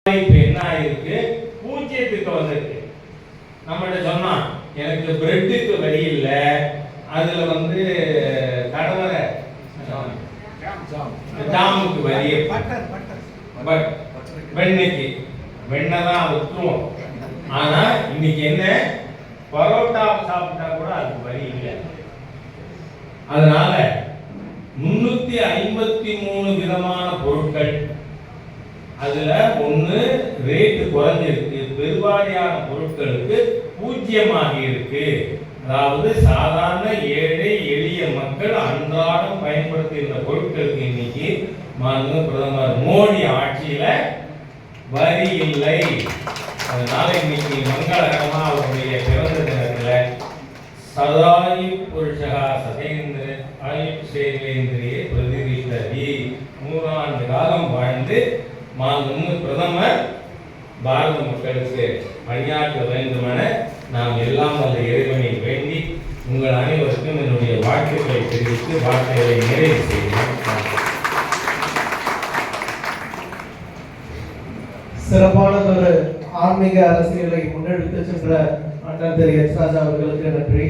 இப்ப என்ன ஆயிருக்கு, பூஜ்ஜியத்துக்கு வந்திருக்கு. நம்மகிட்ட சொன்னா எனக்கு பிரெட்டுக்கு வரி இல்லை, அதுல கடவரை ஜாமுக்கு வரி, வெண்ணெய்க்கு வெண்ணெய் தான் விட்டுருவோம். ஆனா இன்னைக்கு என்ன, பரோட்டா சாப்பிட்டா கூட அதுக்கு வரி இல்லை. அதனால 353 விதமான பொருட்கள், அதுல ஒண்ணு ரேட்டு குறைஞ்சிருக்கு, பெருவாரியான பொருட்களுக்கு பூஜ்ஜியமாகி இருக்கு. அதாவது சாதாரண ஏழை எளிய மக்கள் அன்றாடம் பயன்படுத்துகின்ற பொருட்களுக்கு இன்னைக்கு பிரதமர் மோடி ஆட்சியில வரி இல்லை. அதனால இன்னைக்கு மங்களகரமா அவருடைய பிறந்த தினத்துல சதாயு புருஷகா சதேந்திர ஆயுஷ் சேவேந்திரிய பிரதிஷ்டதி 100 ஆண்டு காலம் வாழ்ந்து பிரதமர் பாரத மக்களுக்கு பணியாற்ற வேண்டுமென நாம் எல்லாம் வல்ல இறைவனை வேண்டி உங்கள் அனைவருக்கும் என்னுடைய வாழ்த்துக்களை தெரிவித்து வார்த்தைகளை நிறைவு செய்கிறேன். சிறப்பானதொரு ஆன்மீக அரசியலை முன்னெடுத்து சென்ற அண்ணன் திரு எஸ் ராஜா அவர்களுக்கு நன்றி.